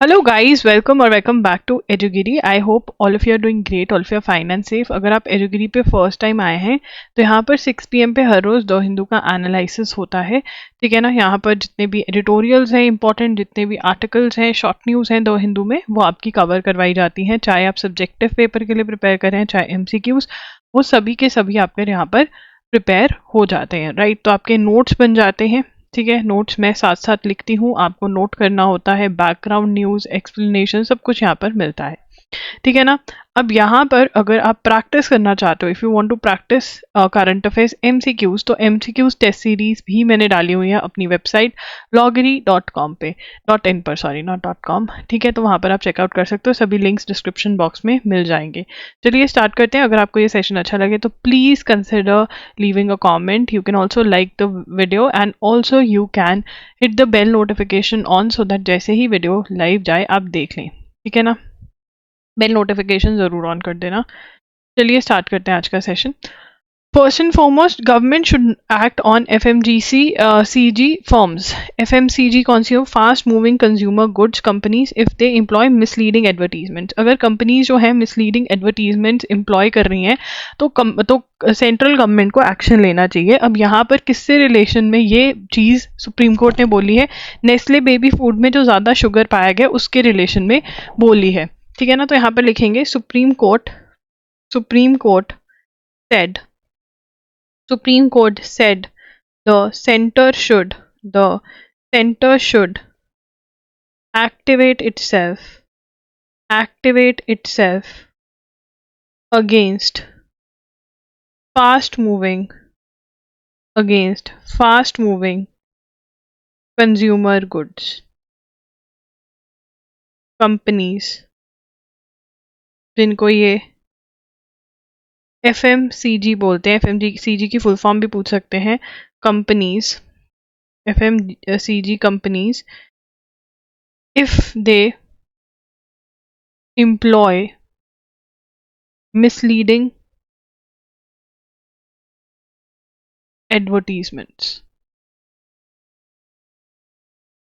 Hello guys, welcome और welcome back to एजुगिरी। I hope all of you are doing great, all of you are fine and safe. अगर आप एजुगिरी पे first time आए हैं तो यहाँ पर 6 PM पे हर रोज़ दो हिंदू का एनालिसिस होता है। ठीक है ना। यहाँ पर जितने भी एडिटोरियल्स हैं इंपॉर्टेंट, जितने भी आर्टिकल्स हैं, शॉर्ट न्यूज़ हैं दो हिंदू में, वो आपकी कवर करवाई जाती हैं। चाहे आप सब्जेक्टिव पेपर के लिए प्रिपेयर करें, चाहे MCQs, वो सभी के सभी आपके यहाँ पर प्रिपेयर हो जाते हैं। राइट, तो आपके नोट्स बन जाते हैं। ठीक है, नोट्स मैं साथ साथ लिखती हूँ, आपको नोट करना होता है। बैकग्राउंड न्यूज़, एक्सप्लेनेशन, सब कुछ यहाँ पर मिलता है। ठीक है ना। अब यहाँ पर अगर आप प्रैक्टिस करना चाहते हो, if you want to practice current affairs MCQs, तो MCQs टेस्ट सीरीज भी मैंने डाली हुई है अपनी वेबसाइट loggery.com पे, .in पर, सॉरी नॉट .com। ठीक है, तो वहाँ पर आप चेकआउट कर सकते हो, सभी लिंक्स डिस्क्रिप्शन बॉक्स में मिल जाएंगे। चलिए स्टार्ट करते हैं। अगर आपको ये सेशन अच्छा लगे तो please consider leaving a comment. You can also like the video and also you can hit the bell notification on, so that जैसे ही वीडियो लाइव जाए आप देख लें। ठीक है ना, बेल नोटिफिकेशन ज़रूर ऑन कर देना। चलिए स्टार्ट करते हैं आज का session. First and foremost, government should act on FMGC CG firms. FMCG कौन सी हो? Fast moving consumer goods companies if they employ misleading advertisement. अगर कंपनीज जो है मिसलीडिंग एडवर्टीजमेंट एम्प्लॉय कर रही हैं तो सेंट्रल गवर्नमेंट को एक्शन लेना चाहिए। अब यहाँ पर किससे रिलेशन में ये चीज़ सुप्रीम कोर्ट ने बोली है? नेस्ले बेबी फूड में जो ज़्यादा शुगर पाया गया उसके रिलेशन में बोली है। ठीक है ना, तो यहाँ पर लिखेंगे supreme court said Supreme Court said the center should activate itself against fast moving consumer goods companies जिनको ये FMCG बोलते हैं। FMCG की फुल फॉर्म भी पूछ सकते हैं। Companies, FMCG companies, if they employ misleading advertisements।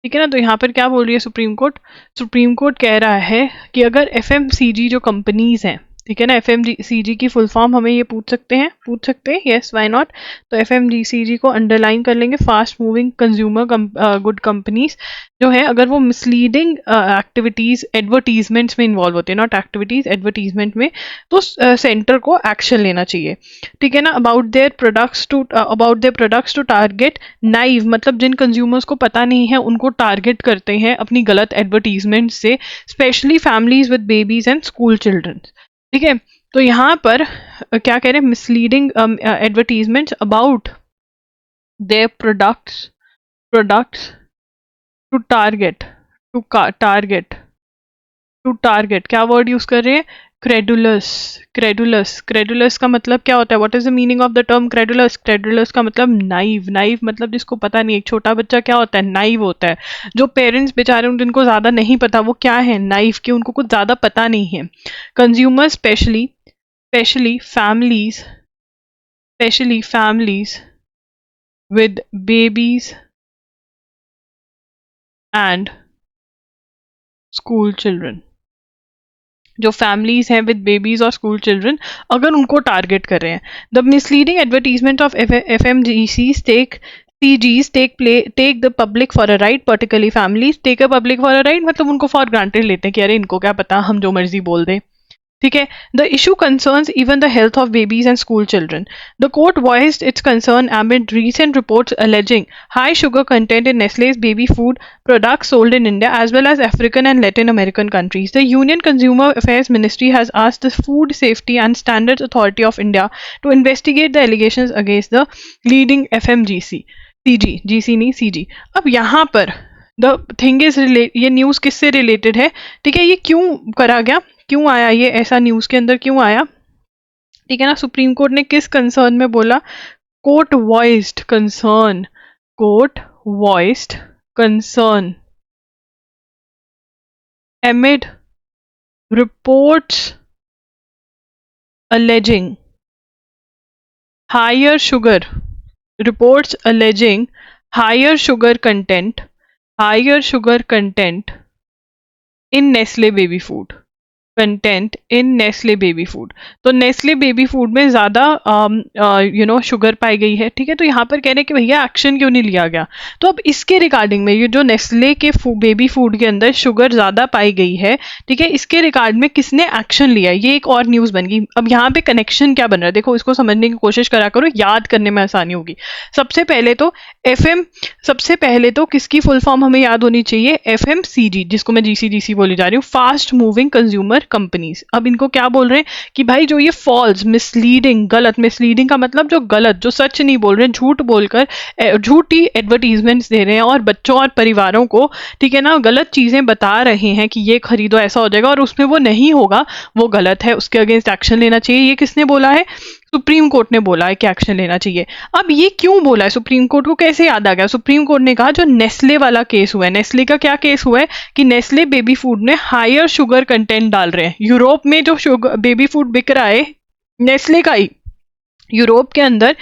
ठीक है ना, तो यहाँ पर क्या बोल रही है सुप्रीम कोर्ट कह रहा है कि अगर FMCG जो कंपनीज हैं, ठीक है ना, FMCG की फुल फॉर्म हमें ये पूछ सकते हैं, यस व्हाई नॉट। तो FMCG को अंडरलाइन कर लेंगे, fast moving consumer good companies जो है, अगर वो मिसलीडिंग एक्टिविटीज एडवर्टीजमेंट्स में इन्वॉल्व होते हैं, नॉट एक्टिविटीज एडवर्टीजमेंट में, तो सेंटर को एक्शन लेना चाहिए। ठीक है ना। About their products to target naive, मतलब जिन कंज्यूमर्स को पता नहीं है उनको टारगेट करते हैं अपनी गलत एडवर्टीजमेंट से, specially families with babies and school children. ठीक है, तो यहाँ पर क्या कह रहे हैं? Misleading advertisement about their products to target क्या वर्ड यूज कर रहे हैं? क्रेडुलस का मतलब क्या होता है? What is the meaning of the term credulous का मतलब नाइव मतलब जिसको पता नहीं। एक छोटा बच्चा क्या होता है? नाइव होता है। जो पेरेंट्स बेचारे जिनको ज्यादा नहीं पता, वो क्या है? नाइव के, उनको कुछ ज्यादा पता नहीं है। Consumer specially families with babies and school children, जो फैमिलीज हैं विद बेबीज और स्कूल चिल्ड्रन, अगर उनको टारगेट कर रहे हैं। The misleading advertisement of FMGCs take the public for a ride, particularly families take a public for a ride, मतलब उनको फॉर ग्रांटेड लेते हैं कि अरे इनको क्या पता, हम जो मर्जी बोल दें। ठीक है। The issue concerns even the health of babies and school children. The court voiced it's concern amid recent reports alleging high sugar content in Nestle's baby food products sold in India as well as African and Latin American countries. The Union Consumer Affairs Ministry has asked the Food Safety and Standards Authority of India to investigate the allegations against the leading FMGC GC नहीं CG। अब यहाँ पर the thing is ये news किससे related है? ठीक है, ये क्यों करा गया, क्यों आया ये ऐसा न्यूज़ के अंदर, क्यों आया? ठीक है ना, सुप्रीम कोर्ट ने किस कंसर्न में बोला? Court voiced concern amid reports alleging higher sugar content in Nestle baby food, content in Nestle baby food. तो नेस्ले बेबी फूड में ज्यादा शुगर पाई गई है, ठीक है। तो यहाँ पर कह रहे हैं कि भैया एक्शन क्यों नहीं लिया गया। तो अब इसके रिगार्डिंग में ये जो नेस्ले के बेबी फूड के अंदर शुगर ज्यादा पाई गई है, ठीक है, इसके रिगार्ड में किसने एक्शन लिया, ये एक और न्यूज बन गई। अब यहाँ पे कनेक्शन क्या बन रहा है, देखो इसको समझने की कोशिश करा करो, याद करने में आसानी होगी। सबसे पहले तो सबसे पहले तो किसकी फुल फॉर्म हमें याद होनी चाहिए, FMCG, जिसको मैं GCGC बोली जा रही हूँ, फास्ट मूविंग कंज्यूमर कंपनीज। अब इनको क्या बोल रहे हैं कि भाई जो ये फॉल्स, मिसलीडिंग, गलत, मिसलीडिंग का मतलब जो गलत, जो सच नहीं बोल रहे हैं, झूठ बोलकर झूठी एडवर्टीजमेंट्स दे रहे हैं और बच्चों और परिवारों को, ठीक है ना, गलत चीजें बता रहे हैं कि ये खरीदो ऐसा हो जाएगा, और उसमें वो नहीं होगा, वो गलत है, उसके अगेंस्ट एक्शन लेना चाहिए। ये किसने बोला है, सुप्रीम कोर्ट ने बोला है कि एक्शन लेना चाहिए। अब ये क्यों बोला है, सुप्रीम कोर्ट को कैसे याद आ गया, सुप्रीम कोर्ट ने कहा जो नेस्ले वाला केस हुआ है, नेस्ले का क्या केस हुआ है कि नेस्ले बेबी फूड में हायर शुगर कंटेंट डाल रहे हैं। यूरोप में जो शुगर बेबी फूड बिक रहा है नेस्ले का ही, यूरोप के अंदर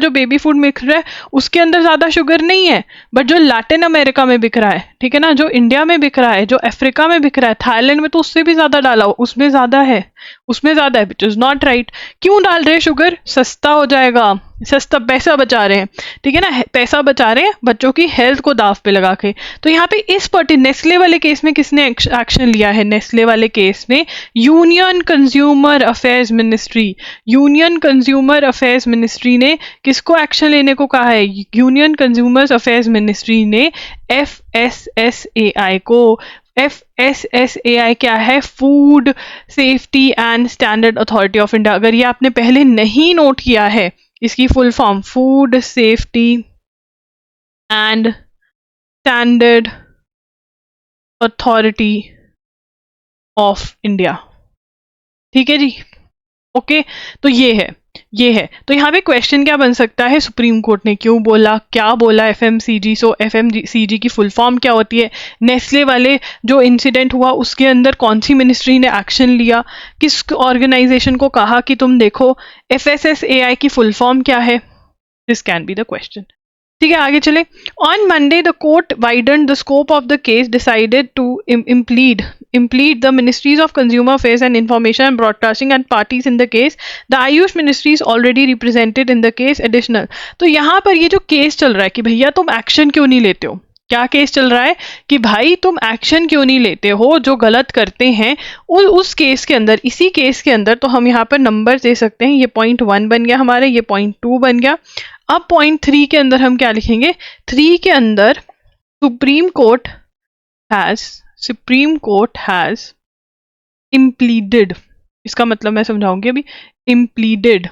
जो बेबी फूड बिक रहा है उसके अंदर ज्यादा शुगर नहीं है, बट जो लैटिन अमेरिका में बिक रहा है, ठीक है ना, जो इंडिया में बिक रहा है, जो अफ्रीका में बिक रहा है, थाईलैंड में, तो उससे भी ज्यादा डाला हो, उसमें ज्यादा है, विच इज नॉट राइट। क्यों डाल रहे हैं शुगर, सस्ता हो जाएगा, सस्ता, पैसा बचा रहे हैं, ठीक है ना, पैसा बचा रहे हैं बच्चों की हेल्थ को दाव पे लगा के। तो यहाँ पे इस नेस्ले वाले केस में किसने एक्शन लिया है, नेस्ले वाले केस में यूनियन कंज्यूमर अफेयर्स मिनिस्ट्री ने किसको एक्शन लेने को कहा है, यूनियन कंज्यूमर अफेयर्स मिनिस्ट्री ने FSSAI को। FSSAI क्या है, food safety and standard authority of India. अगर ये आपने पहले नहीं नोट किया है, इसकी full form food safety and standard authority of India, ठीक है जी, ओके। तो ये है। तो यहाँ पे क्वेश्चन क्या बन सकता है, सुप्रीम कोर्ट ने क्यों बोला, क्या बोला FMCG। सो FMCG की फुल फॉर्म क्या होती है, नेस्ले वाले जो इंसिडेंट हुआ उसके अंदर कौन सी मिनिस्ट्री ने एक्शन लिया, किस ऑर्गेनाइजेशन को कहा कि तुम देखो। FSSAI की फुल फॉर्म क्या है, this can be the question, ठीक है। आगे चले। On Monday the court widen the scope of the case, decided to implead the ministries of consumer affairs and information and broadcasting and parties in the case. The Ayush ministry is already represented in the case additional. तो यहाँ पर ये जो case चल रहा है कि भैया तुम एक्शन क्यों नहीं लेते हो, क्या केस चल रहा है कि भाई तुम एक्शन क्यों नहीं लेते हो जो गलत करते हैं, उस केस के अंदर, इसी केस के अंदर। तो हम यहाँ पर नंबर दे सकते हैं, ये .1 बन गया हमारे, ये .2 बन गया। अब .3 के अंदर हम क्या लिखेंगे, 3 के अंदर सुप्रीम कोर्ट हैज impleaded, इसका मतलब मैं समझाऊंगी अभी, impleaded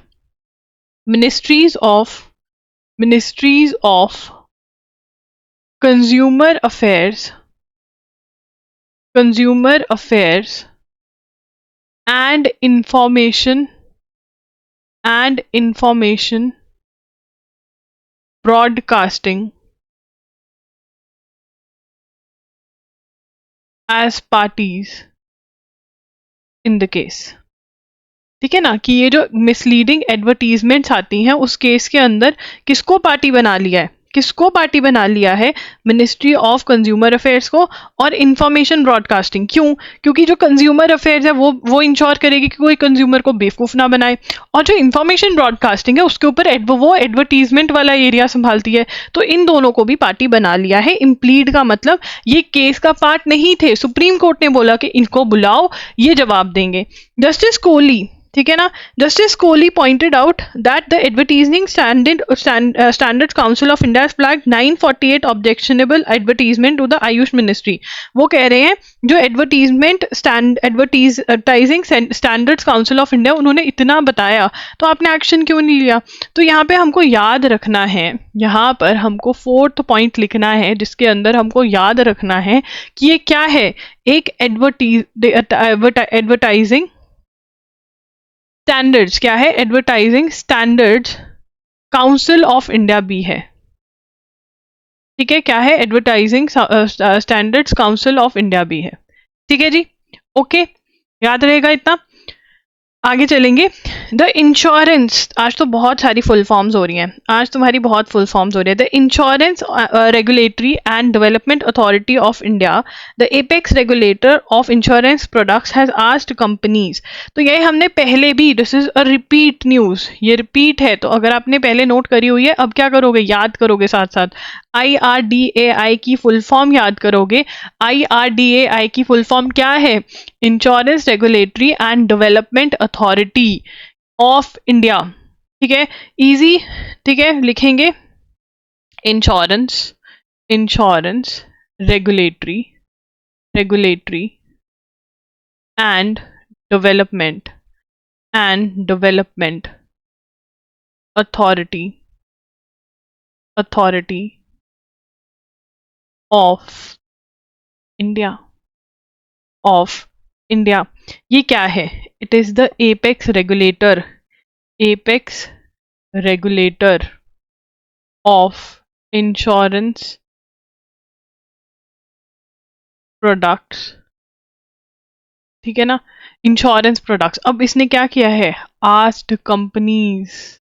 ministries of consumer affairs and information broadcasting as parties in the case, ठीक है ना, कि ये जो मिसलीडिंग एडवर्टीजमेंट्स आती हैं उस केस के अंदर किसको पार्टी बना लिया है, मिनिस्ट्री ऑफ कंज्यूमर अफेयर्स को और इंफॉर्मेशन ब्रॉडकास्टिंग। क्यों, क्योंकि जो कंज्यूमर अफेयर्स है वो इंश्योर करेगी कि कोई कंज्यूमर को बेवकूफ ना बनाए, और जो इंफॉर्मेशन ब्रॉडकास्टिंग है उसके ऊपर वो एडवर्टीजमेंट वाला एरिया संभालती है। तो इन दोनों को भी पार्टी बना लिया है। इम्प्लीड का मतलब ये केस का पार्ट नहीं थे, सुप्रीम कोर्ट ने बोला कि इनको बुलाओ, ये जवाब देंगे। जस्टिस कोहली, ठीक है ना, justice Kohli pointed out that the advertising standards council of India flag 948 objectionable advertisement to the AYUSH ministry. वो कह रहे हैं जो advertising standards council of India, उन्होंने इतना बताया तो आपने एक्शन क्यों नहीं लिया। तो यहाँ पे हमको याद रखना है, यहाँ पर हमको 4th पॉइंट लिखना है, जिसके अंदर हमको याद रखना है कि ये क्या है, एक एडवर्टाइजिंग स्टैंडर्ड्स, क्या है, advertising standards council of India भी है, ठीक है, क्या है, advertising standards council of India भी है, ठीक है जी, ओके, याद रहेगा इतना। आगे चलेंगे। द इंश्योरेंस, आज तो बहुत सारी फुल फॉर्म्स हो रही हैं, आज तुम्हारी बहुत फुल फॉर्म्स हो रही है। The insurance regulatory and development authority of India, the apex regulator of insurance products has asked companies. तो ये हमने पहले भी, this is a repeat news, ये रिपीट है, तो अगर आपने पहले नोट करी हुई है, अब क्या करोगे, याद करोगे साथ साथ। IRDAI की फुल फॉर्म याद करोगे। IRDAI की फुल फॉर्म क्या है? Insurance regulatory and development authority of India. ठीक है, इजी, ठीक है, लिखेंगे insurance, insurance regulatory, regulatory and development, and development authority, authority of India, of India. ये क्या है? It is the apex regulator, apex regulator of insurance products. ठीक है ना, इंश्योरेंस प्रोडक्ट्स। अब इसने क्या किया है? आस्क्ड कंपनीज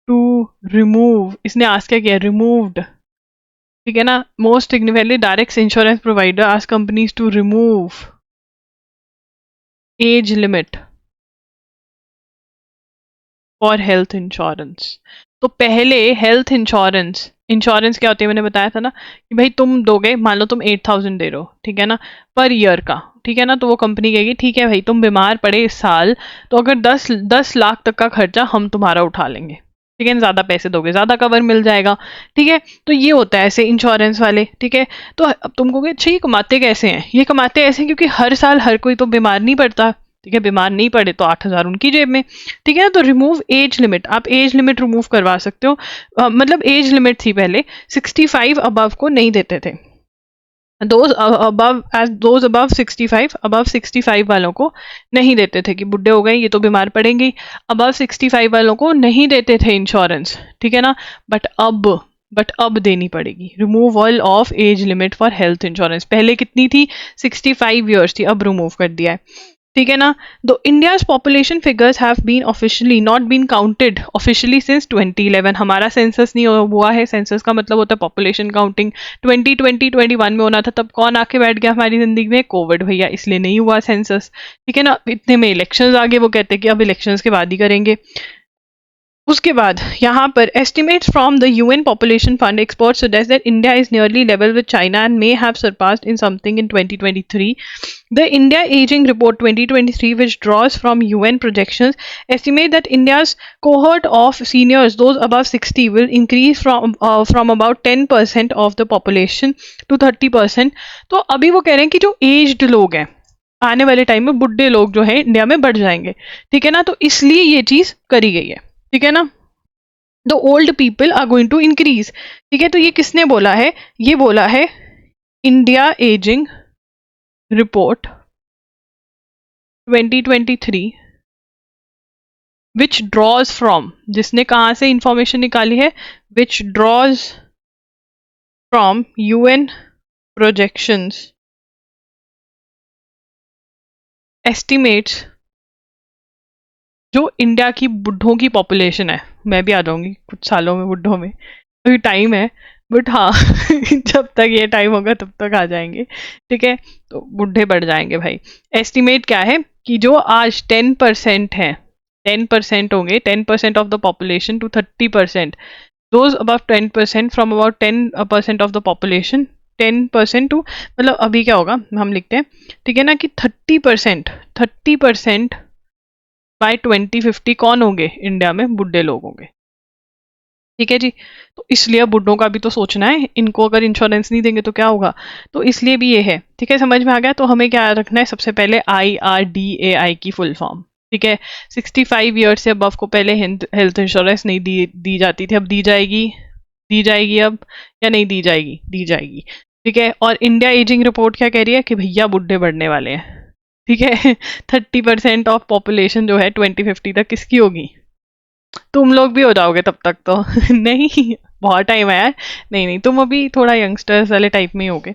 टू रिमूव, इसने आस्क क्या किया? रिमूव्ड। ठीक है ना, most significantly direct insurance provider ask companies to remove age limit for health insurance. तो पहले हेल्थ इंश्योरेंस, इंश्योरेंस क्या होती है मैंने बताया था ना, कि भाई तुम दोगे, मान लो तुम 8,000 दे रहे हो, ठीक है ना, पर ईयर का, ठीक है ना, तो वो कंपनी कहेगी ठीक है भाई, तुम बीमार पड़े इस साल, तो अगर 10 लाख तक का खर्चा हम तुम्हारा उठा लेंगे, ठीक है, ज्यादा पैसे दोगे, ज्यादा कवर मिल जाएगा। ठीक है, तो ये होता है ऐसे इंश्योरेंस वाले। ठीक है, तो अब तुम कहोगे अच्छा ये कमाते कैसे हैं? ये कमाते ऐसे हैं क्योंकि हर साल हर कोई तो बीमार नहीं पड़ता। ठीक है, बीमार नहीं पड़े तो 8,000 उनकी जेब में। ठीक है ना, तो रिमूव एज लिमिट, आप एज लिमिट रिमूव करवा सकते हो। मतलब एज लिमिट थी पहले 65 अबव को नहीं देते थे, those above, age those above 65, above 65 वालों को नहीं देते थे कि बुढ़े हो गए ये तो बीमार पड़ेंगे। अबव 65 वालों को नहीं देते थे इंश्योरेंस। ठीक है ना, बट अब देनी पड़ेगी। Removal of as limit for health insurance, पहले कितनी थी? 65 ईयर्स थी, अब रिमूव कर दिया है। ठीक है ना, तो India's population figures have been officially not been counted officially since 2011। हमारा सेंसस नहीं हुआ है, सेंसस का मतलब होता है पॉपुलेशन काउंटिंग। 2021 में होना था, तब कौन आके बैठ गया हमारी जिंदगी में? कोविड भैया, इसलिए नहीं हुआ सेंसस। ठीक है ना, इतने में इलेक्शंस आ गए, वो कहते हैं कि अब इलेक्शंस के बाद ही करेंगे। उसके बाद यहाँ पर estimates from the UN Population Fund experts suggest that India is nearly level with China and may have surpassed in something in 2023. The India Aging Report 2023, which draws from UN projections, estimate that India's cohort of seniors, those above 60, will increase from about 10% of the population to 30%. तो अभी वो कह रहे हैं कि जो aged लोग हैं, आने वाले टाइम में बुढ़े लोग जो हैं इंडिया में बढ़ जाएंगे। ठीक है ना, तो इसलिए ये चीज करी गई है। ठीक है ना, the old people are going to increase. ठीक है, तो ये किसने बोला है? ये बोला है India ageing report 2023, which draws from, जिसने कहां से इंफॉर्मेशन निकाली है? Which draws from UN projections, estimates, जो इंडिया की बुढ़ों की पॉपुलेशन है। मैं भी आ जाऊंगी कुछ सालों में बुढ़ों में, अभी टाइम है, बट हाँ जब तक ये टाइम होगा तब तक आ जाएंगे। ठीक है, तो बुढ़े बढ़ जाएंगे भाई। एस्टिमेट क्या है कि जो आज 10% है, 10% होंगे, 10% of the population to 30%, those about 10%, from about 10% of the population 10% to, मतलब अभी क्या होगा हम लिखते हैं, ठीक है ना, कि 30% बाय 2050 कौन होंगे इंडिया में? बुढ़े लोग होंगे। ठीक है जी, तो इसलिए बुढ़ों का भी तो सोचना है, इनको अगर इंश्योरेंस नहीं देंगे तो क्या होगा, तो इसलिए भी ये है। ठीक है, समझ में आ गया। तो हमें क्या रखना है? सबसे पहले IRDAI की फुल फॉर्म। ठीक है, 65 ईयर्स से अबव को पहले हेल्थ इंश्योरेंस नहीं दी जाती थी, अब दी जाएगी, दी जाएगी अब, या नहीं दी जाएगी? दी जाएगी। ठीक है, और इंडिया एजिंग रिपोर्ट क्या कह रही है? कि भैया बुढ़े बढ़ने वाले हैं। ठीक है 30% ऑफ पॉपुलेशन जो है 2050 तक किसकी होगी? तुम लोग भी हो जाओगे तब तक तो नहीं, बहुत टाइम है यार। नहीं नहीं, तुम अभी थोड़ा यंगस्टर्स वाले टाइप में ही होगे।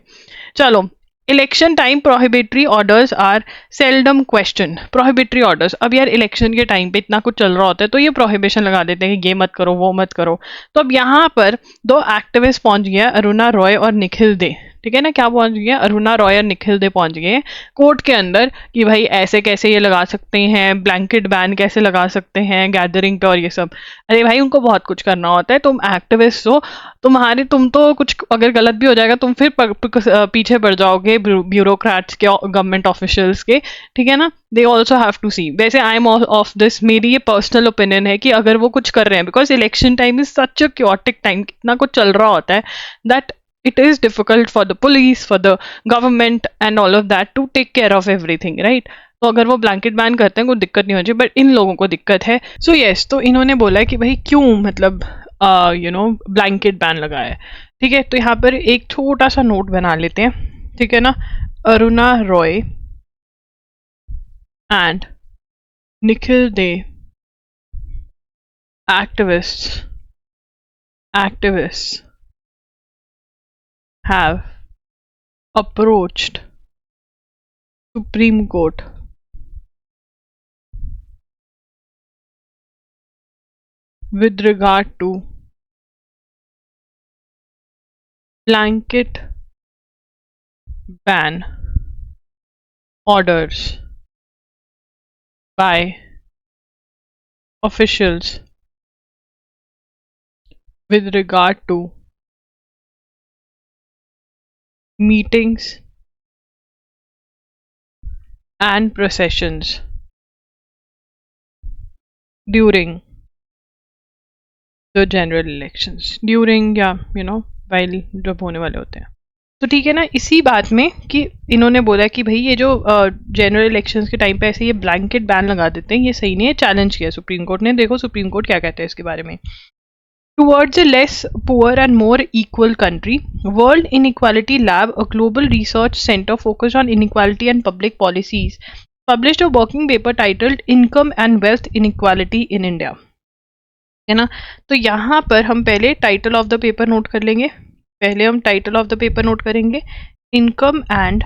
चलो, election time prohibitory orders are seldom question. Prohibitory orders, अब यार इलेक्शन के टाइम पे इतना कुछ चल रहा होता है तो ये प्रोहिबिशन लगा देते हैं कि ये मत करो वो मत करो। तो अब यहाँ पर दो एक्टिविस्ट पहुंच गया, अरुणा रॉय और निखिल दे, ठीक है ना, क्या पहुंच गए, अरुणा रॉय और निखिल दे पहुंच गए कोर्ट के अंदर कि भाई ऐसे कैसे ये लगा सकते हैं, ब्लैंकेट बैन कैसे लगा सकते हैं गैदरिंग पे और ये सब। अरे भाई उनको बहुत कुछ करना होता है, तुम एक्टिविस्ट हो, तुम तो कुछ अगर गलत भी हो जाएगा तुम फिर पीछे पड़ जाओगे ब्यूरोक्रेट्स के, गवर्नमेंट ऑफिशियल्स के, ठीक है ना। दे ऑल्सो हैव टू सी। वैसे आई एम ऑफ दिस, मेरी ये पर्सनल ओपिनियन है कि अगर वो कुछ कर रहे हैं, because election time is such a chaotic time, कितना कुछ चल रहा होता है, that it is difficult for the police, for the government and all of that to take care of everything, right? तो अगर वो ब्लैंकेट बैन करते हैं कोई दिक्कत नहीं होती, बट इन लोगों को दिक्कत है। सो यस, तो इन्होंने बोला है कि भाई क्यों, मतलब ब्लैंकेट बैन लगाया है, ठीक है। तो यहाँ पर एक छोटा सा नोट बना लेते हैं, ठीक है ना। Aruna Roy and Nikhil they activists have approached Supreme Court with regard to blanket ban orders by officials with regard to meetings and processions during the general elections, during या while जब होने वाले होते हैं। तो ठीक है ना, इसी बात में कि इन्होंने बोला कि भाई ये जो जनरल इलेक्शंस के टाइम पे ऐसे ये ब्लैंकेट बैन लगा देते हैं, ये सही नहीं है, चैलेंज किया सुप्रीम कोर्ट ने। देखो सुप्रीम कोर्ट क्या कहते हैं इसके बारे में। Towards a less poor and more equal country, World Inequality Lab, a global research center focused on inequality and public policies, published a working paper titled Income and Wealth Inequality in India, है ना। तो यहाँ पर हम पहले title of the paper note कर लेंगे, पहले हम title of the paper note करेंगे, income and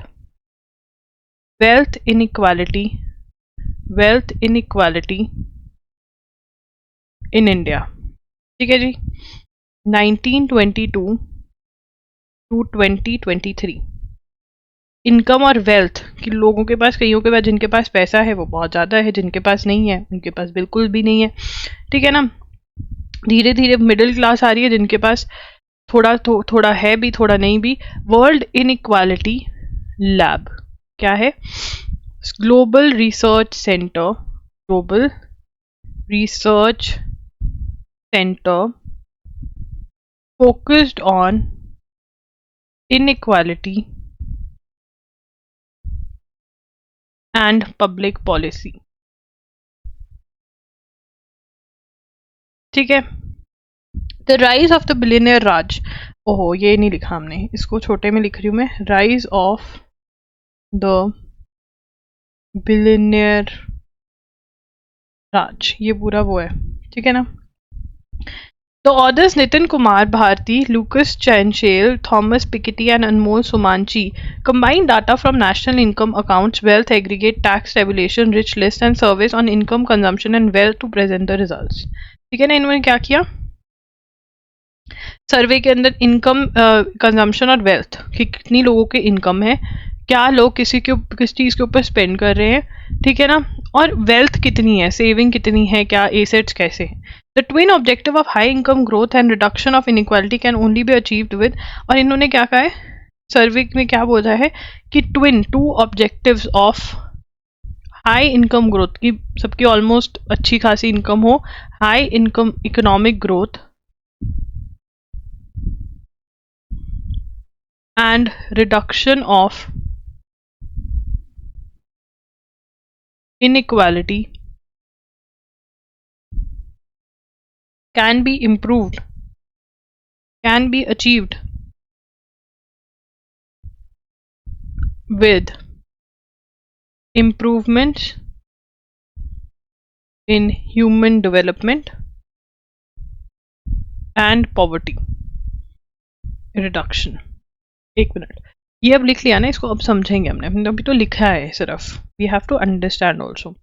wealth inequality in India, ठीक है जी, 1922 टू 2023। इनकम और वेल्थ कि लोगों के पास, कईयों के पास जिनके पास पैसा है वो बहुत ज़्यादा है, जिनके पास नहीं है उनके पास बिल्कुल भी नहीं है, ठीक है ना। धीरे धीरे मिडिल क्लास आ रही है, जिनके पास थोड़ा है भी थोड़ा नहीं भी। वर्ल्ड इनइक्वालिटी लैब क्या है, global research centre focused on inequality and public policy, ठीक है। The rise of the billionaire raj, ओहो ये नहीं लिखा हमने, इसको छोटे में लिख रही हूँ मैं, राइज ऑफ द बिलियनियर राज, ये पूरा वो है, ठीक है ना। The authors Nitin Kumar Bharti, Lucas Chanchel, Thomas Piketty and Anmol Sumanchi combine data from national income accounts, wealth aggregate, tax tabulation, rich list and surveys on income, consumption and wealth to present the results, ठीक है ना। इन्होंने क्या किया, सर्वे के अंदर income, consumption और wealth कि कितनी लोगों के इनकम है, क्या लोग किस चीज़ के ऊपर स्पेंड कर रहे हैं, ठीक है ना, और वेल्थ कितनी है, सेविंग कितनी है, क्या एसेट्स कैसे हैं। The twin objective of high income growth and reduction of inequality can only be achieved with, और इन्होंने क्या कहा है सर्वे में, क्या बोला है कि to objectives of high income growth की, सबकी ऑलमोस्ट अच्छी खासी इनकम हो, high income economic growth and reduction of inequality can be achieved with improvements in human development and poverty reduction। एक मिनट, ये अब लिख लिया ना, इसको अब समझेंगे हमने अभी तो लिखा है सिर्फ, we have to understand also.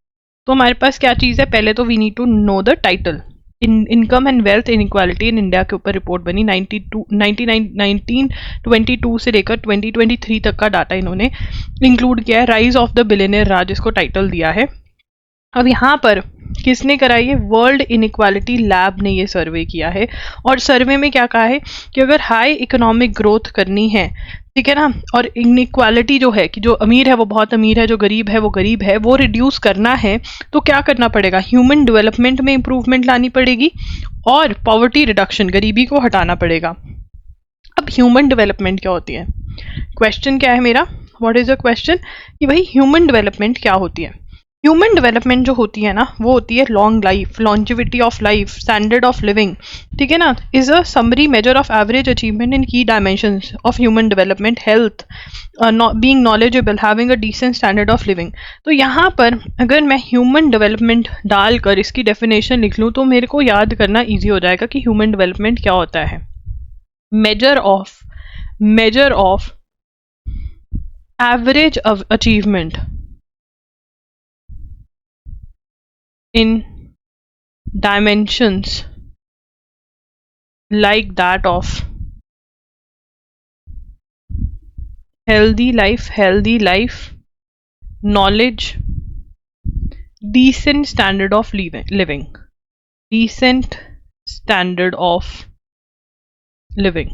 तो हमारे पास क्या चीज़ है, पहले तो we need to know the title. Income and wealth inequality in India के ऊपर रिपोर्ट बनी 1922 से लेकर 2023 तक का डाटा इन्होंने इंक्लूड किया है। राइज ऑफ द बिलियनियर राज इसको टाइटल दिया है। अब यहाँ पर किसने कराई है, वर्ल्ड इनइक्वालिटी लैब ने ये सर्वे किया है। और सर्वे में क्या कहा है कि अगर हाई इकोनॉमिक ग्रोथ करनी है, ठीक है ना, और इनइक्वालिटी जो है कि जो अमीर है वो बहुत अमीर है, जो गरीब है वो गरीब है, वो रिड्यूस करना है, तो क्या करना पड़ेगा, ह्यूमन डेवलपमेंट में इंप्रूवमेंट लानी पड़ेगी और पॉवर्टी रिडक्शन, गरीबी को हटाना पड़ेगा। अब ह्यूमन डेवलपमेंट क्या होती है, क्वेश्चन क्या है मेरा, व्हाट इज द क्वेश्चन, कि भाई ह्यूमन डेवलपमेंट क्या होती है। ह्यूमन डेवलपमेंट जो होती है ना, वो होती है long life, longevity of life, standard of living, ठीक है ना, is a summary measure of average achievement in key dimensions of human development, health, being knowledgeable, having a decent standard of living. तो यहाँ पर अगर मैं ह्यूमन डेवलपमेंट डालकर इसकी डेफिनेशन लिख लूँ तो मेरे को याद करना ईजी हो जाएगा कि ह्यूमन डेवलपमेंट क्या होता है। Major of average of achievement in dimensions like that of healthy life, knowledge, decent standard of living, decent standard of living।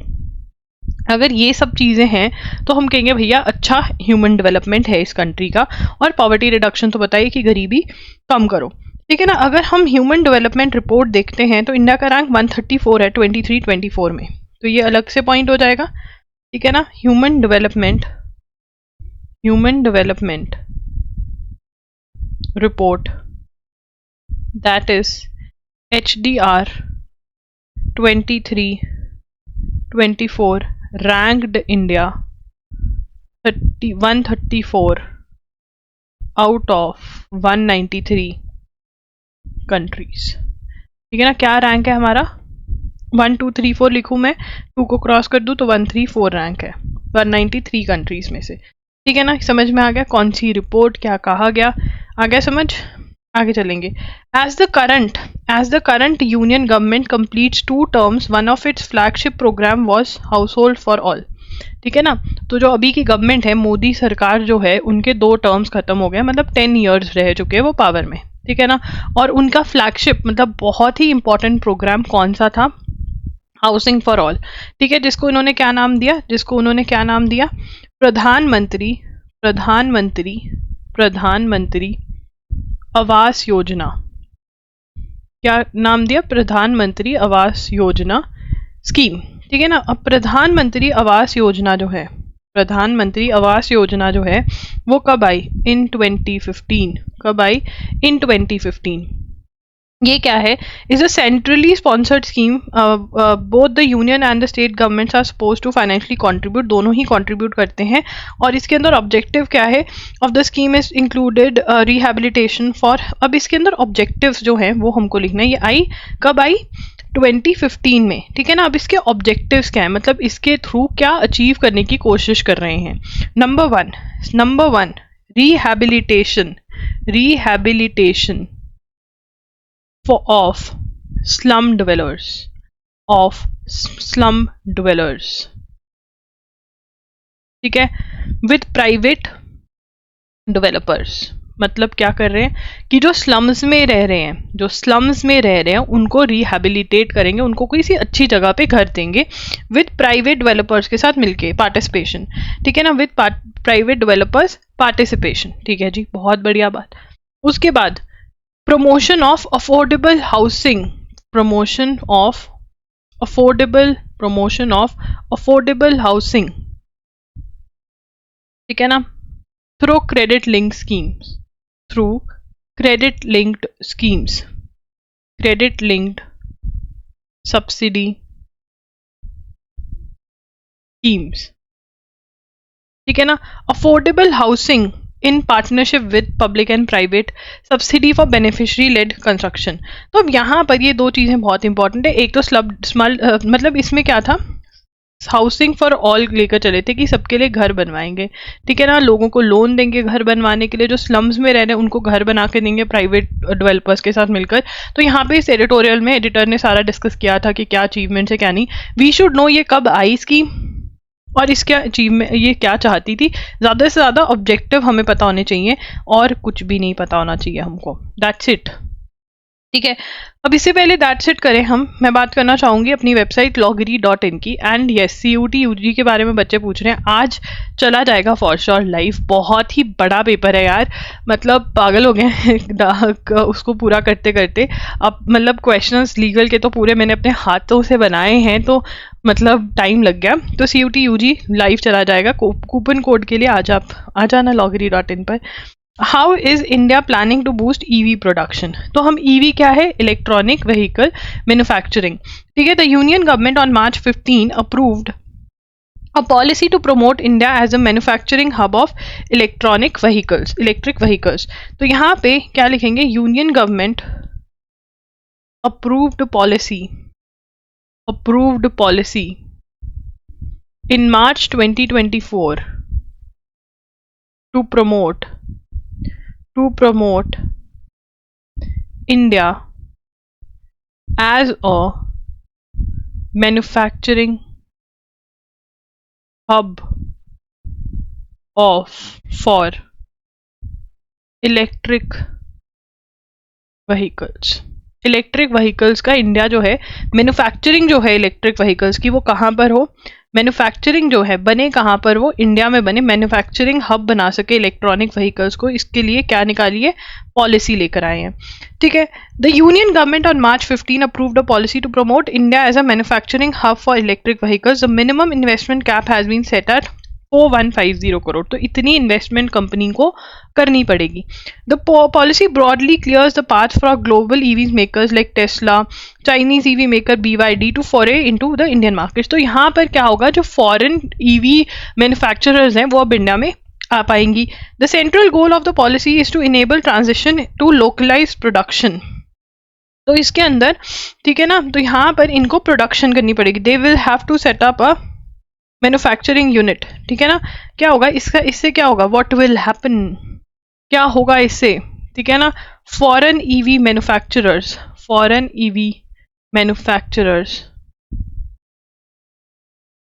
अगर ये सब चीज़ें हैं तो हम कहेंगे भैया अच्छा ह्यूमन डेवलपमेंट है इस कंट्री का। और पॉवर्टी रिडक्शन तो बताइए कि गरीबी कम करो, ठीक है ना। अगर हम ह्यूमन डेवलपमेंट रिपोर्ट देखते हैं तो इंडिया का रैंक 134 है 23-24 में, तो ये अलग से पॉइंट हो जाएगा, ठीक है ना। Human development report that is HDR 23-24 ranked India 134 out of 193 countries, ठीक है ना। क्या रैंक है हमारा, 1 2 3 4 लिखूँ मैं, 2 को क्रॉस कर दूँ तो 134 रैंक है 193 कंट्रीज में से, ठीक है ना। समझ में आ गया कौन सी रिपोर्ट, क्या कहा गया, आ गया समझ, आगे चलेंगे। As the current union government completes 2 terms, one of its flagship programme was household for all, ठीक है ना। तो जो अभी की गवर्नमेंट है, मोदी सरकार जो है, उनके 2 टर्म्स खत्म हो गए, मतलब 10 ईयर्स रह चुके हैं वो पावर में, ठीक है ना। और उनका फ्लैगशिप मतलब बहुत ही इंपॉर्टेंट प्रोग्राम कौन सा था, हाउसिंग फॉर ऑल, ठीक है, जिसको उन्होंने क्या नाम दिया, प्रधानमंत्री आवास योजना। क्या नाम दिया, प्रधानमंत्री आवास योजना स्कीम, ठीक है ना। अब प्रधानमंत्री आवास योजना जो है वो कब आई, इन 2015। ये क्या है, is a centrally sponsored scheme, both the union and the state governments are suppose to financially contribute, दोनों ही कंट्रीब्यूट करते हैं। और इसके अंदर ऑब्जेक्टिव क्या है of the scheme is included rehabilitation for, अब इसके अंदर ऑब्जेक्टिव्स जो हैं वो हमको लिखना है। ये आई कब आई, 2015 में, ठीक है ना। अब इसके ऑब्जेक्टिव्स क्या है, मतलब इसके थ्रू क्या अचीव करने की कोशिश कर रहे हैं। Number one rehabilitation of slum dwellers, ठीक है, विद प्राइवेट डेवलपर्स। मतलब क्या कर रहे हैं कि जो स्लम्स में रह रहे हैं उनको रिहेबिलिटेट करेंगे, उनको कोई सी अच्छी जगह पे घर देंगे विद प्राइवेट डेवलपर्स के साथ मिलके, पार्टिसिपेशन, ठीक है ना, विद प्राइवेट डेवलपर्स पार्टिसिपेशन, ठीक है जी, बहुत बढ़िया बात। उसके बाद promotion of affordable housing, ठीक है ना, through credit linked schemes, credit linked subsidy schemes, ठीक है ना। Affordable housing in partnership with public and private, subsidy for beneficiary led construction. तो अब यहाँ पर ये 2 चीज़ें बहुत इंपॉर्टेंट है। एक तो मतलब इसमें क्या था, हाउसिंग फॉर ऑल लेकर चले थे कि सबके लिए घर बनवाएंगे, ठीक है ना, लोगों को लोन देंगे घर बनवाने के लिए, जो स्लम्स में रह रहे हैं उनको घर बना के देंगे प्राइवेट डेवलपर्स के साथ मिलकर। तो यहाँ पे इस एडिटोरियल में एडिटर ने सारा डिस्कस किया था कि क्या अचीवमेंट्स है क्या नहीं। वी शुड नो ये कब आई इसकी और इसके अचीवमेंट, ये क्या चाहती थी। ज़्यादा से ज़्यादा ऑब्जेक्टिव हमें पता होने चाहिए और कुछ भी नहीं पता होना चाहिए हमको। दैट्स इट, ठीक है। अब इससे पहले दैट्स इट करें मैं बात करना चाहूँगी अपनी वेबसाइट loggery.in की। एंड यस, CUT UG के बारे में बच्चे पूछ रहे हैं, आज चला जाएगा फॉर श्योर लाइव। बहुत ही बड़ा पेपर है यार, मतलब पागल हो गए हैं उसको पूरा करते करते। अब मतलब क्वेश्चंस लीगल के तो पूरे मैंने अपने हाथों से बनाए हैं, तो मतलब टाइम लग गया। तो CUT UG लाइव चला जाएगा। कूपन कोड के लिए आज आप आ जाना loggery.in पर। How is India planning to boost EV production. तो हम EV क्या है, इलेक्ट्रॉनिक व्हीकल मैन्युफैक्चरिंग, ठीक है। The union government on March 15 approved a policy to promote India as a manufacturing hub of electronic vehicles, electric vehicles। तो यहाँ पे क्या लिखेंगे, union government approved policy in March 2024 to promote India as a manufacturing hub for electric vehicles। Electric vehicles का India जो है, manufacturing जो है इलेक्ट्रिक व्हीकल्स की वो कहाँ पर हो, मैन्युफैक्चरिंग जो है बने कहाँ पर, वो इंडिया में बने, मैन्युफैक्चरिंग हब बना सके इलेक्ट्रॉनिक व्हीकल्स को। इसके लिए क्या निकालिए, पॉलिसी लेकर आए हैं, ठीक है। The union government on March 15 approved a policy to promote India as a manufacturing hub for electric vehicles. The minimum investment cap has been set at 4150 crore. तो इतनी इन्वेस्टमेंट कंपनी को करनी पड़ेगी। The policy broadly clears the path for global EV makers like Tesla, Chinese EV maker BYD to foray into the Indian market. तो यहाँ पर क्या होगा, जो फॉरेन EV मैन्युफैक्चरर्स हैं वो अब इंडिया में आ पाएंगी। The central goal of the policy is to enable transition to localize production. तो इसके अंदर, ठीक है ना, तो यहाँ पर इनको प्रोडक्शन करनी पड़ेगी। They will have to set up a manufacturing unit, ठीक है ना। क्या होगा इससे क्या होगा, व्हाट विल हैपन, क्या होगा इससे, ठीक है ना। Foreign EV manufacturers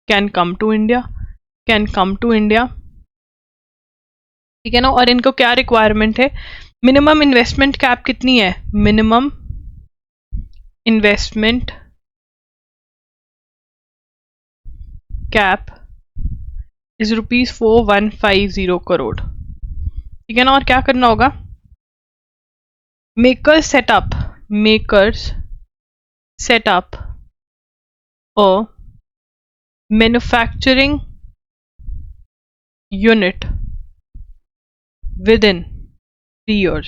can come to India, ठीक है ना। और इनको क्या रिक्वायरमेंट है, मिनिमम इन्वेस्टमेंट कैप कितनी है, minimum investment cap is ₹4150 crore, ठीक है ना। और क्या करना होगा, makers setup a manufacturing unit with in 3 years।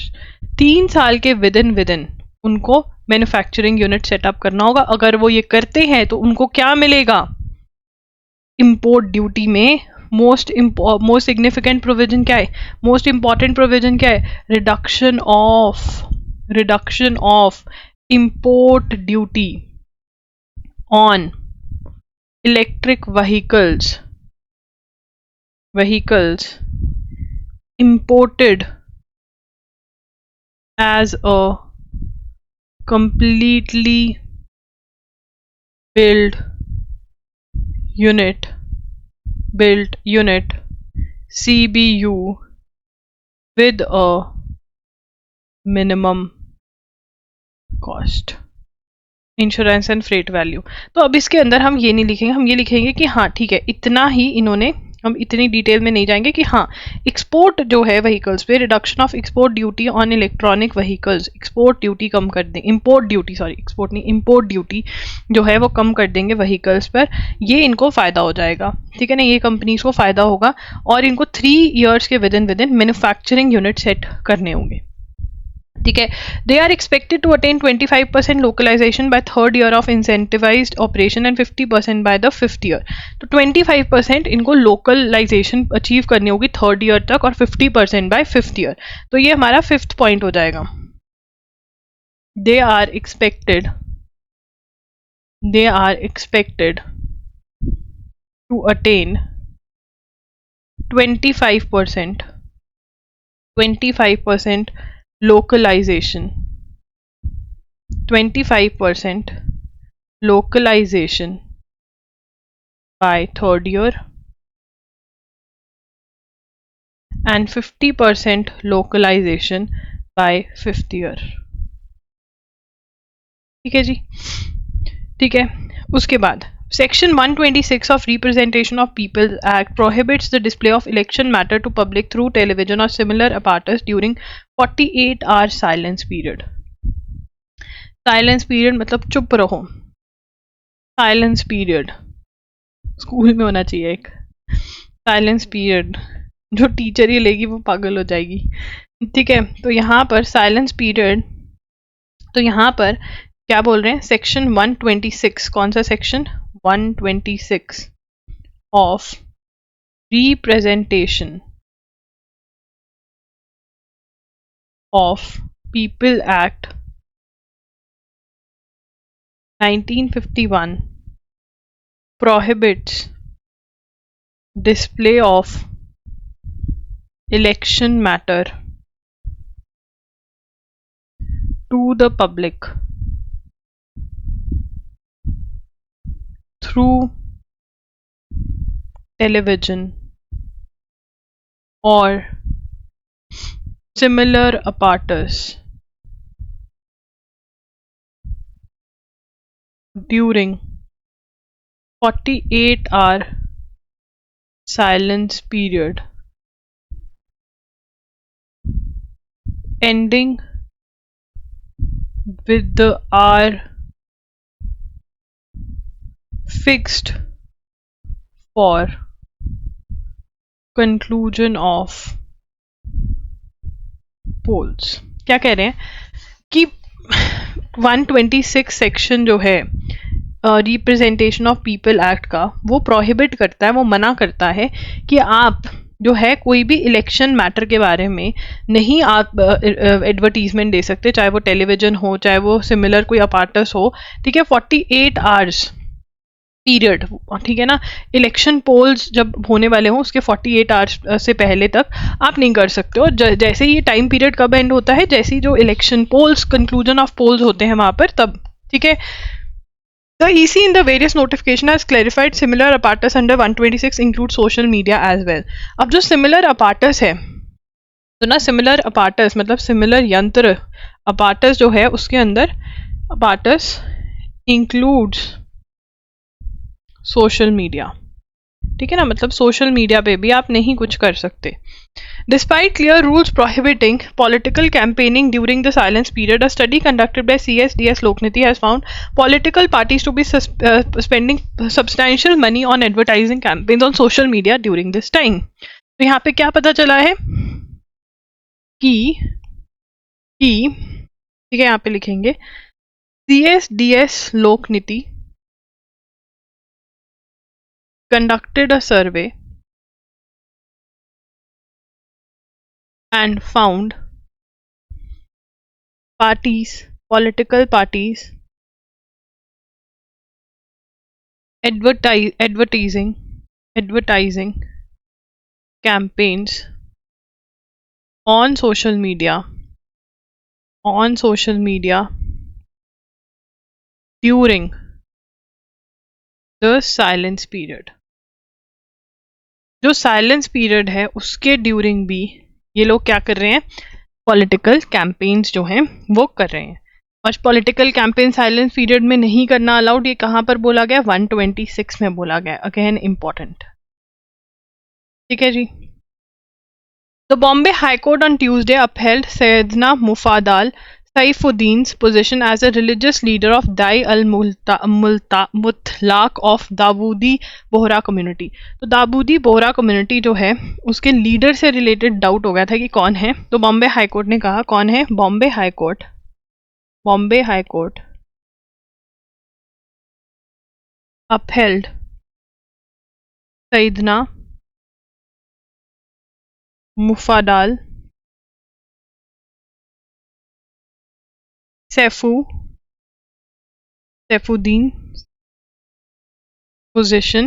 3 साल के विद इन उनको मैन्युफैक्चरिंग यूनिट सेटअप करना होगा। अगर वो ये करते हैं तो उनको क्या मिलेगा, इंपोर्ट ड्यूटी में मोस्ट सिग्निफिकेंट प्रोविजन क्या है, मोस्ट इंपॉर्टेंट प्रोविजन क्या है, reduction of import duty on electric vehicles imported as a completely built unit CBU with a minimum cost, insurance and freight value. तो अब इसके अंदर हम ये नहीं लिखेंगे, हम ये लिखेंगे कि हाँ ठीक है, इतना ही इन्होंने, हम इतनी डिटेल में नहीं जाएंगे कि हाँ एक्सपोर्ट जो है व्हीकल्स पे, reduction of export duty on electronic vehicles, export duty कम कर दें, इंपोर्ट ड्यूटी जो है वो कम कर देंगे व्हीकल्स पर। ये इनको फ़ायदा हो जाएगा, ठीक है ना, ये कंपनीज को फ़ायदा होगा। और इनको 3 years के within manufacturing unit set करने होंगे, ठीक है। They are expected to attain 25% localisation by 3rd year of incentivised operation and 50% by the 5th year। तो 25% इनको लोकलाइजेशन अचीव करनी होगी 3rd year तक और 50% बाय 5th year। तो ये हमारा 5th पॉइंट हो जाएगा। They are expected to attain 25% 25% localization 25% localization by third year and 50% localization by fifth year. ठीक है जी, ठीक है। उसके बाद Section 126 of Representation of People Act prohibits the display of election matter to public through television or similar apparatus during 48-hour silence period. Silence period मतलब चुप रहो. Silence period school में होना चाहिए एक. Silence period जो टीचर ही लेगी वो पागल हो जाएगी. ठीक है, तो यहाँ पर साइलेंस पीरियड, तो यहाँ पर क्या बोल रहे हैं, सेक्शन 126, कौन सा section, 126 of representation of people act 1951 prohibits display of election matter to the public through television or similar apparatus during 48-hour silence period ending with the hour fixed for conclusion of polls. क्या कह रहे हैं कि 126 section जो है representation of people act का, वो prohibit करता है, वो मना करता है कि आप जो है कोई भी इलेक्शन मैटर के बारे में नहीं आप एडवर्टीजमेंट दे सकते, चाहे वो टेलीविजन हो, चाहे वो सिमिलर कोई अपार्टस हो. ठीक है, 48 आवर्स पीरियड, ठीक है ना. इलेक्शन पोल्स जब होने वाले हों उसके 48 आवर्स से पहले तक आप नहीं कर सकते. और जैसे ही टाइम पीरियड कब एंड होता है, जैसे ही जो election polls, conclusion of polls होते हैं वहां पर, तब. ठीक है. The EC in the various notification has clarified similar apparatus under 126 include social media as well. अब जो similar apparatus है, तो ना similar apparatus मतलब similar यंत्र, apparatus जो है उसके अंदर apparatus includes social media. ठीक है ना, मतलब सोशल मीडिया पे भी आप नहीं कुछ कर सकते. Despite clear rules prohibiting political campaigning during the silence period, a study conducted by CSDS Lokniti has found political parties to be spending substantial money on advertising campaigns on social media during this time. तो यहाँ पे क्या पता चला है कि ठीक है, यहाँ पे लिखेंगे CSDS Lokniti conducted a survey and found political parties advertising campaigns on social media during the silence period. जो साइलेंस पीरियड है उसके ड्यूरिंग भी ये लोग क्या कर रहे हैं, पॉलिटिकल कैंपेन्स जो हैं वो कर रहे हैं. और पॉलिटिकल कैंपेन साइलेंस पीरियड में नहीं करना अलाउड, ये कहाँ पर बोला गया, 126 में बोला गया. Again important. ठीक है जी. The Bombay High Court on Tuesday upheld Sayyidina Mufaddal Saifuddin's position as a religious leader of Dai al-Mutlaq of Dawoodi Bohra community. तो दाऊदी बोहरा कम्युनिटी जो है उसके लीडर से रिलेटेड डाउट हो गया था कि कौन है. तो बॉम्बे हाई कोर्ट ने कहा कौन है, Bombay High Court upheld Syedna Mufaddal Saifuddin position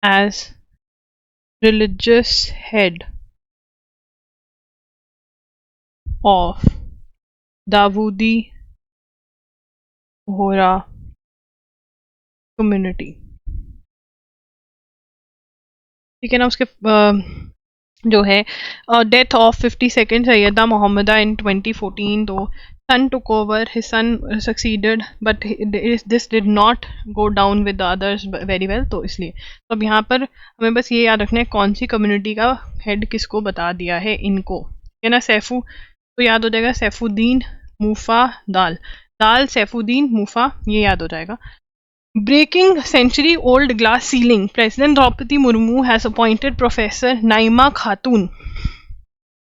as religious head of Dawoodi Bohra community. ठीक है ना, उसके जो है death of 52nd Syedna Mohammed in 2014, तो son took over, his son succeeded but this did not go down with the others very well, तो इसलिए तो अब यहाँ पर हमें बस ये याद रखना है कौन सी कम्युनिटी का हेड किसको बता दिया है इनको, है ना। सैफू तो याद हो जाएगा, सैफुद्दीन मूफा दाल, दाल सैफुद्दीन मूफा, ये याद हो जाएगा। Breaking century-old glass ceiling, President Draupadi Murmu has appointed Professor Naima खातून।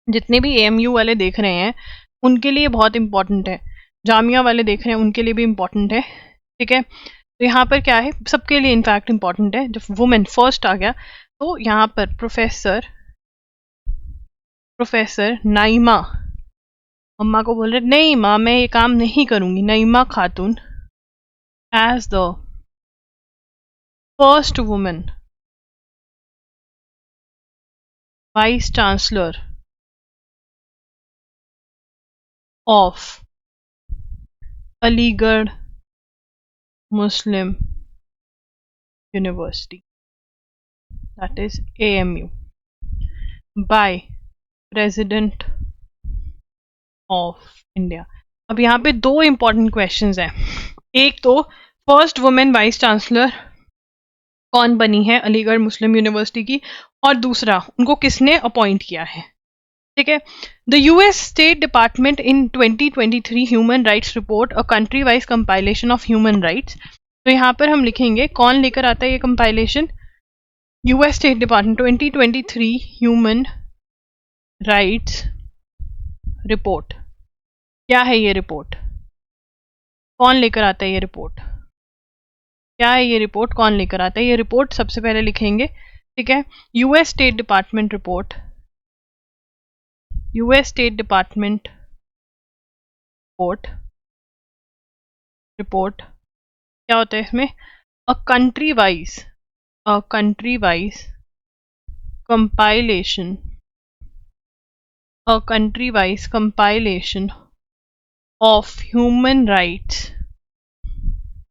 जितने भी AMU वाले देख रहे हैं उनके लिए बहुत इंपॉर्टेंट है, जामिया वाले देख रहे हैं उनके लिए भी इम्पोर्टेंट है, ठीक है। तो यहाँ पर क्या है, सबके लिए इनफैक्ट इम्पॉर्टेंट है। जब वुमेन फर्स्ट आ गया तो यहाँ पर प्रोफेसर नाइमा, अम्मा को बोल रहे नहीं माँ मैं ये काम नहीं करूँगी, Naima Khatoon as the first woman vice chancellor of Aligarh Muslim University, that is AMU, by President of India। अब यहाँ पे दो इंपॉर्टेंट क्वेश्चंस हैं, एक तो फर्स्ट वुमेन वाइस चांसलर कौन बनी है अलीगढ़ मुस्लिम यूनिवर्सिटी की, और दूसरा उनको किसने अपॉइंट किया है, ठीक है। The US state department in 2023 human rights report, a country wise compilation of human rights. तो यहाँ पर हम लिखेंगे कौन लेकर आता है ये compilation, US state department 2023 human rights report. क्या है ये रिपोर्ट, कौन लेकर आता है ये रिपोर्ट, क्या है ये रिपोर्ट, कौन लेकर आता है ये रिपोर्ट, सबसे पहले लिखेंगे, ठीक है। US state department report, US state department report क्या होता है इसमें, a country wise compilation of human rights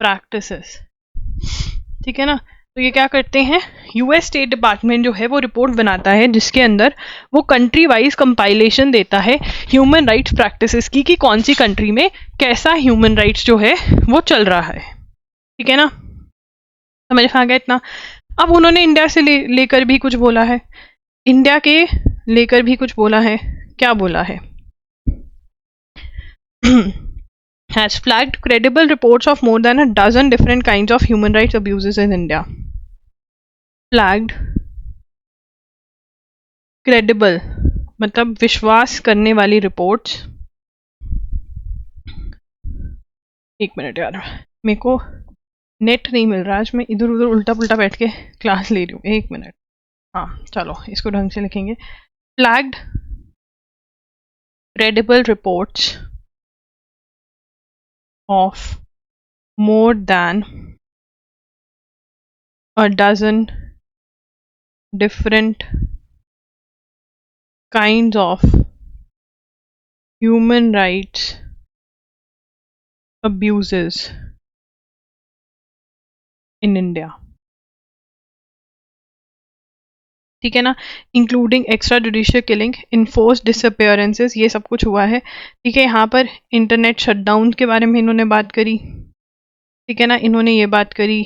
practices, ठीक है ना। तो ये क्या करते हैं, यूएस स्टेट डिपार्टमेंट जो है वो रिपोर्ट बनाता है जिसके अंदर वो कंट्री वाइज कंपाइलेशन देता है ह्यूमन राइट्स प्रैक्टिसेस की, कि कौन सी कंट्री में कैसा ह्यूमन राइट्स जो है वो चल रहा है, ठीक है ना। समझ आ गया इतना। अब उन्होंने इंडिया से लेकर भी कुछ बोला है, इंडिया के लेकर भी कुछ बोला है, क्या बोला है has flagged credible reports of more than a dozen different kinds of human rights abuses in India. Flagged credible मतलब विश्वास करने वाली रिपोर्ट्स। एक मिनट यार, मेरे को नेट नहीं मिल रहा, आज मैं इधर उधर उल्टा पुल्टा बैठ के क्लास ले रही हूँ, एक मिनट। हाँ चलो इसको ढंग से लिखेंगे, flagged credible reports of more than a dozen different kinds of human rights abuses in India, ठीक है ना, including extrajudicial killing, enforce disappearances, ये सब कुछ हुआ है, ठीक है। यहाँ पर इंटरनेट शटडाउन के बारे में इन्होंने बात करी, ठीक है ना, इन्होंने ये बात करी,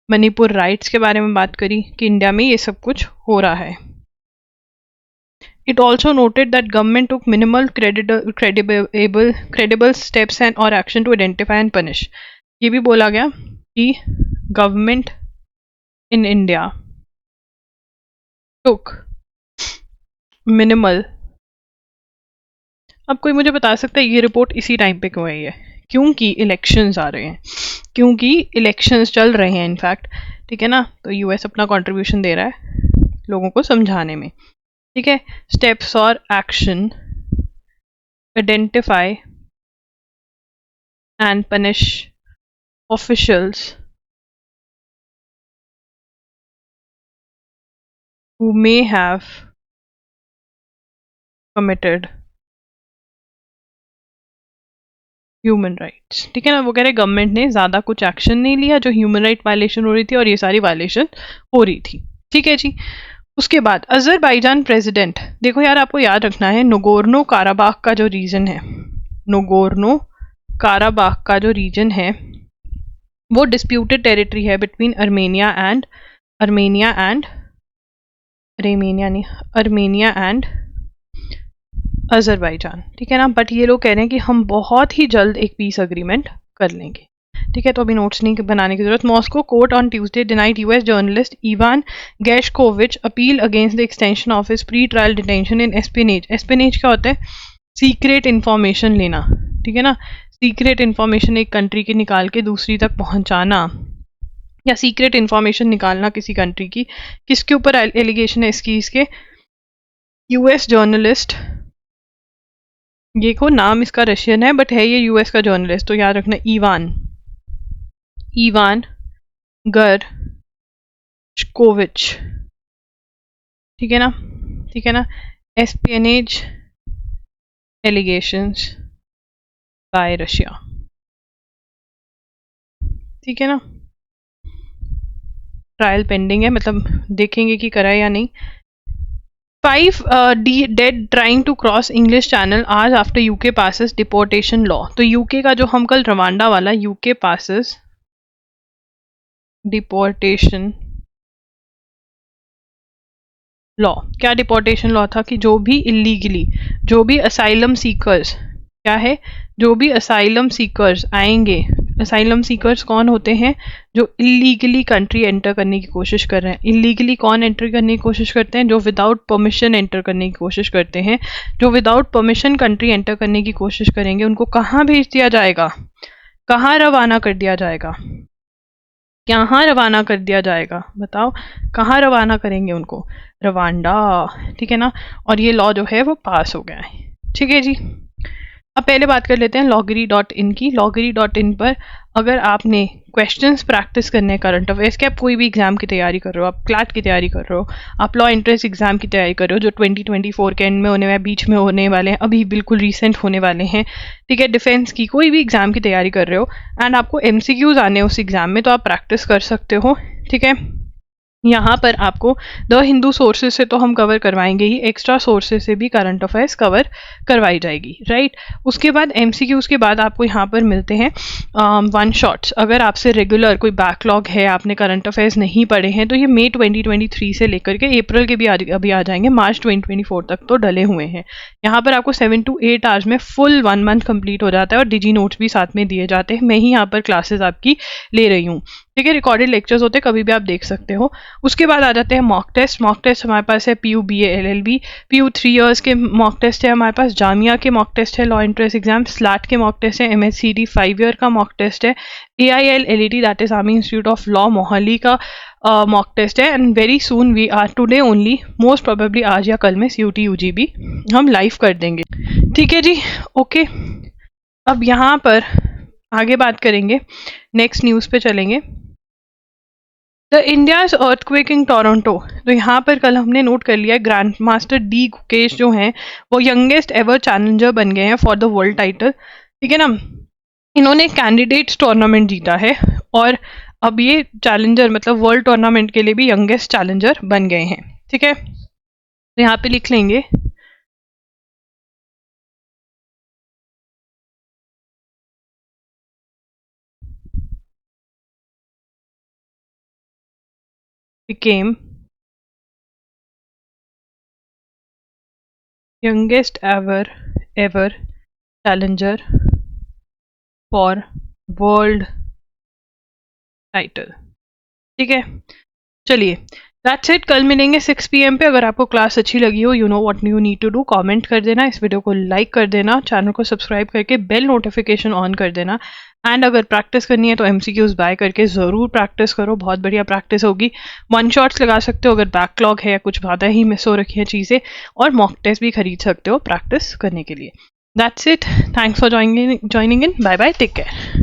मणिपुर राइट्स के बारे में बात करी कि इंडिया में ये सब कुछ हो रहा है। It also noted that government took minimal credible steps and or action to identify and punish. ये भी बोला गया कि government in India took minimal। अब कोई मुझे बता सकता है ये रिपोर्ट इसी टाइम पे क्यों आई है, क्योंकि इलेक्शंस आ रहे हैं, क्योंकि इलेक्शंस चल रहे हैं इनफैक्ट, ठीक है ना। तो यूएस अपना कंट्रीब्यूशन दे रहा है लोगों को समझाने में, ठीक है। स्टेप्स और action, identify and punish officials who may have committed human rights. ठीक है ना, वो कह रहे गवर्नमेंट ने ज्यादा कुछ एक्शन नहीं लिया, जो ह्यूमन राइट वायलेशन हो रही थी और ये सारी वायलेशन हो रही थी। ठीक है जी। उसके बाद अजरबैजान प्रेसिडेंट, देखो यार आपको याद रखना है नगोर्नो काराबाख का जो रीजन है, नगोर्नो काराबाख का जो रीजन है वो डिस्प्यूटेड टेरिटरी है बिटवीन अर्मेनिया एंड अजरबैजान। ठीक है ना, बट ये लोग कह रहे हैं कि हम बहुत ही जल्द एक पीस अग्रीमेंट कर लेंगे। ठीक है, तो अभी नोट्स नहीं बनाने की जरूरत। Moscow court on Tuesday denied US journalist Evan Gershkovich appeal against the extension of his pre trial detention in espionage. Espionage क्या होता है? सीक्रेट इन्फॉर्मेशन लेना। ठीक है ना, सीक्रेट इन्फॉर्मेशन एक कंट्री की निकाल के दूसरी तक पहुंचाना, या सीक्रेट इन्फॉर्मेशन निकालना किसी कंट्री की। किसके ऊपर एलिगेशन है इसके यूएस जर्नलिस्ट, ये को नाम इसका रशियन है बट है ये यूएस का जर्नलिस्ट, तो याद रखना इवान गरशकोविच। ठीक है ना, एस्पियनेज एलिगेशंस बाय रशिया। ठीक है ना, ट्रायल पेंडिंग है, मतलब देखेंगे कि करा है या नहीं। 5 dead trying to cross English Channel आज after UK passes deportation law. तो यूके का जो हम कल रवांडा वाला यूके passes डिपोर्टेशन लॉ। क्या डिपोर्टेशन लॉ था कि जो भी इलीगली, जो भी असाइलम सीकर्स, क्या है, जो भी असाइलम सीकर्स आएंगे, असाइलम सीकर्स कौन होते हैं? जो इलीगली कंट्री एंटर करने की कोशिश कर रहे हैं। इलीगली कौन एंटर करने की कोशिश करते हैं? जो विदाउट परमिशन एंटर करने की कोशिश करते हैं। जो विदाउट परमिशन कंट्री एंटर करने की कोशिश करेंगे उनको कहाँ भेज दिया जाएगा? कहाँ रवाना कर दिया जाएगा? कहाँ रवाना कर दिया जाएगा? बताओ, कहाँ रवाना करेंगे उनको? रवांडा। ठीक है ना, और ये लॉ जो है वो पास हो गया है। ठीक है जी। अब पहले बात कर लेते हैं loggery.in की। loggery.in पर अगर आपने क्वेश्चंस प्रैक्टिस करने हैं करंट अफेयर्स के, आप कोई भी एग्जाम की तैयारी कर रहे हो, आप क्लैट की तैयारी कर रहे हो, आप लॉ एंट्रेंस एग्जाम की तैयारी कर रहे हो जो 2024 के एंड में होने वाले, बीच में होने वाले हैं, अभी बिल्कुल रिसेंट होने वाले हैं। ठीक है, डिफेंस की कोई भी एग्जाम की तैयारी कर रहे हो एंड आपको MCQs आने उस एग्जाम में, तो आप प्रैक्टिस कर सकते हो। ठीक है, यहाँ पर आपको द हिंदू सोर्सेज से तो हम कवर करवाएंगे ही, एक्स्ट्रा सोर्सेज से भी करंट अफेयर्स कवर करवाई जाएगी। राइट, उसके बाद MCQs के बाद आपको यहाँ पर मिलते हैं वन शॉट्स। अगर आपसे रेगुलर कोई बैकलॉग है, आपने करंट अफेयर्स नहीं पढ़े हैं, तो ये मई 2023 से लेकर के अप्रैल के भी अभी आ जाएंगे, मार्च 2024 तक तो डले हुए हैं। यहाँ पर आपको 7 to 8 आवर्स में फुल 1 मंथ कंप्लीट हो जाता है और डिजी नोट्स भी साथ में दिए जाते हैं। मैं ही यहाँ पर क्लासेस आपकी ले रही हूँ। ठीक है, रिकॉर्डेड लेक्चर्स होते हैं, कभी भी आप देख सकते हो। उसके बाद आ जाते हैं मॉक टेस्ट। मॉक टेस्ट हमारे पास है PU BA LLB, PU 3 years के मॉक टेस्ट है हमारे पास, जामिया के मॉक टेस्ट है, लॉ एंट्रेंस एग्जाम, स्लैट के मॉक टेस्ट है, MHCD 5 year का मॉक टेस्ट है, AIL LED that is Army Institute of Law Mohali का मॉक टेस्ट है। And very soon we are today only, most probably आज या कल में CUT UGB हम लाइव कर देंगे। ठीक है जी, ओके। अब यहाँ पर आगे बात करेंगे, नेक्स्ट न्यूज़ पे चलेंगे। The India's earthquake in Toronto. तो यहाँ पर कल हमने नोट कर लिया, ग्रैंड मास्टर डी गुकेश जो हैं वो यंगेस्ट एवर चैलेंजर बन गए हैं फॉर द वर्ल्ड टाइटल। ठीक है ना, इन्होंने कैंडिडेट्स टूर्नामेंट जीता है और अब ये चैलेंजर मतलब वर्ल्ड टूर्नामेंट के लिए भी यंगेस्ट चैलेंजर बन गए हैं। ठीक है, तो यहाँ पे लिख लेंगे became youngest ever challenger for world title। ठीक है, चलिए दैट्स इट। कल मिलेंगे 6 PM पे। अगर आपको क्लास अच्छी लगी हो, you know what you need to do, comment कर देना, इस वीडियो को लाइक कर देना, चैनल को सब्सक्राइब करके बेल नोटिफिकेशन ऑन कर देना। एंड अगर प्रैक्टिस करनी है तो MCQs बाय करके ज़रूर प्रैक्टिस करो, बहुत बढ़िया प्रैक्टिस होगी। 1 शॉट्स लगा सकते हो अगर बैकलॉग है या कुछ ज़्यादा ही मिस हो रखी है चीज़ें, और मॉक टेस्ट भी खरीद सकते हो प्रैक्टिस करने के लिए। That's it, thanks for joining in, bye bye, take care.